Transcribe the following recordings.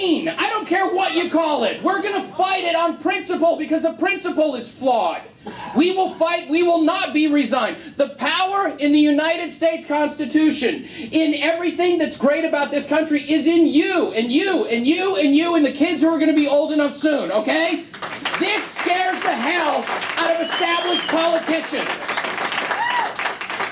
mean. I don't care what you call it. We're going to fight it on principle because the principle is flawed. We will fight. We will not be resigned. The power in the United States Constitution, in everything that's great about this country, is in you, and you, and you, and you, and the kids who are going to be old enough soon, okay? This scares the hell out of established politicians.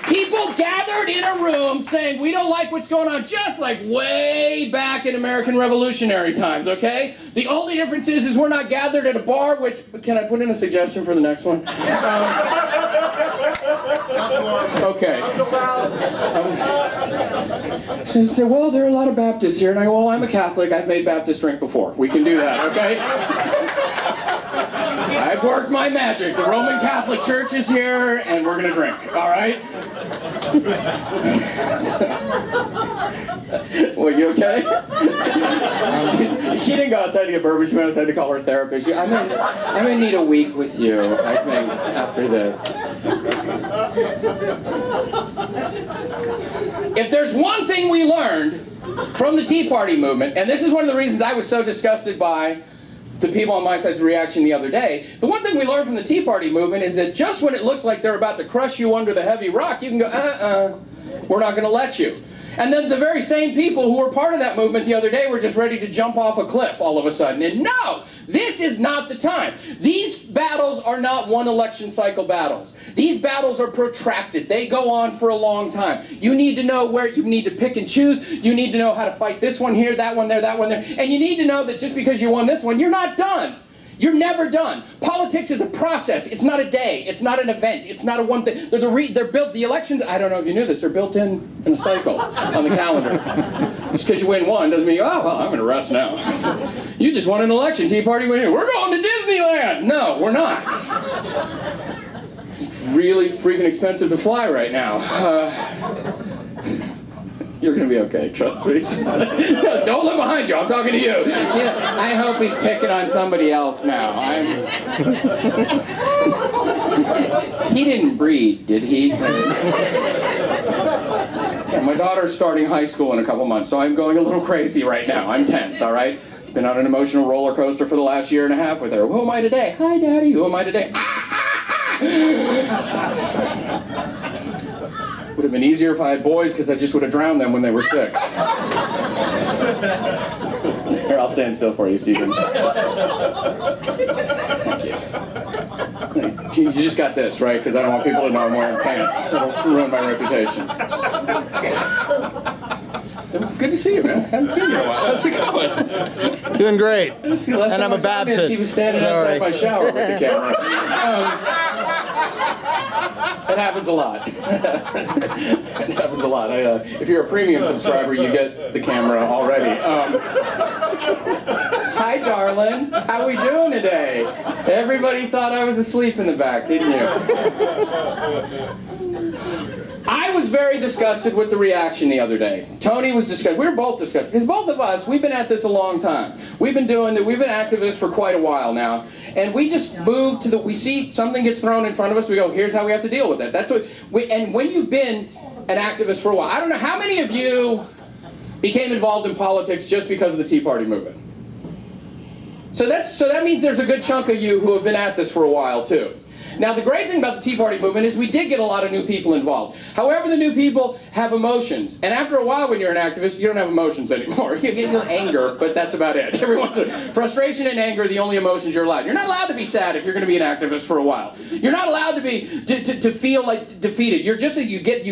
People gathered in a room saying, we don't like what's going on, just like way back in American Revolutionary times, okay? The only difference is we're not gathered at a bar, which, can I put in a suggestion for the next one? Okay. She said, well, there are a lot of Baptists here, and I go, well, I'm a Catholic, I've made Baptist drink before. We can do that, okay? I've worked my magic. The Roman Catholic Church is here, and we're going to drink, all right? Well, you okay? She didn't go outside to get bourbon. She went outside to call her therapist. I'm gonna need a week with you, I think, after this. If there's one thing we learned from the Tea Party movement, and this is one of the reasons I was so disgusted by the people on my side's reaction the other day, the one thing we learned from the Tea Party movement is that just when it looks like they're about to crush you under the heavy rock, you can go, we're not going to let you. And then the very same people who were part of that movement the other day were just ready to jump off a cliff all of a sudden. And no, this is not the time. These battles are not one election cycle battles. These battles are protracted. They go on for a long time. You need to know where you need to pick and choose. You need to know how to fight this one here, that one there, that one there. And you need to know that just because you won this one, you're not done. You're never done. Politics is a process. It's not a day. It's not an event. It's not a one thing. They're built, the elections, I don't know if you knew this, they're built in a cycle on the calendar. Just because you win one doesn't mean, oh, well, I'm going to rest now. You just won an election. Tea Party went in. We're going to Disneyland. No, we're not. It's really freaking expensive to fly right now. You're going to be okay, trust me. Don't look behind you, I'm talking to you. I hope he's picking on somebody else now. He didn't breed, did he? My daughter's starting high school in a couple months, so I'm going a little crazy right now. I'm tense, all right? Been on an emotional roller coaster for the last year and a half with her. Who am I today? Hi, Daddy. Who am I today? Would have been easier if I had boys, because I just would have drowned them when they were 6. Here, I'll stand still for you, Stephen. Thank you. You just got this, right? Because I don't want people to know I'm wearing pants. It'll ruin my reputation. Good to see you, man. Haven't seen you in a while. How's it going? Doing great. And I'm a Baptist. He was standing outside my shower with the camera. It happens a lot. It happens a lot. If you're a premium subscriber, you get the camera already. Hi, darling. How are we doing today? Everybody thought I was asleep in the back, didn't you? I was very disgusted with the reaction the other day. Tony was disgusted. We were both disgusted. Because both of us, we've been at this a long time. We've been activists for quite a while now. And we just move to we see something gets thrown in front of us, we go, here's how we have to deal with it. That's what and when you've been an activist for a while, I don't know how many of you became involved in politics just because of the Tea Party movement. So that means there's a good chunk of you who have been at this for a while too. Now, the great thing about the Tea Party movement is we did get a lot of new people involved. However, the new people have emotions. And after a while, when you're an activist, you don't have emotions anymore. You get anger, but that's about it. Frustration and anger are the only emotions you're allowed. You're not allowed to be sad if you're going to be an activist for a while. You're not allowed to be to feel like defeated. You're just you get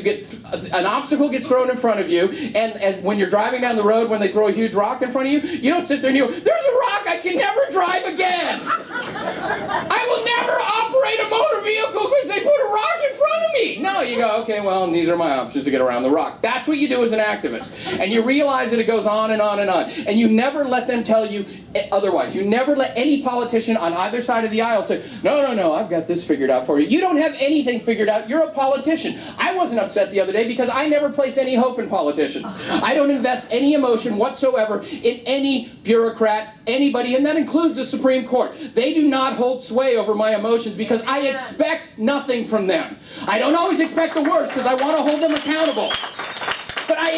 an obstacle gets thrown in front of you, and when you're driving down the road, when they throw a huge rock in front of you, you don't sit there and you go, "There's a rock! I can never drive again. I will never operate a motor vehicle because they put a rock in front of me." No, you go, okay, well, these are my options to get around the rock. That's what you do as an activist. And you realize that it goes on and on and on. And you never let them tell you otherwise. You never let any politician on either side of the aisle say, no, I've got this figured out for you. You don't have anything figured out. You're a politician. I wasn't upset the other day because I never place any hope in politicians. I don't invest any emotion whatsoever in any bureaucrat, anybody, and that includes the Supreme Court. They do not hold sway over my emotions because I expect nothing from them. I don't always expect the worst because I want to hold them accountable. But I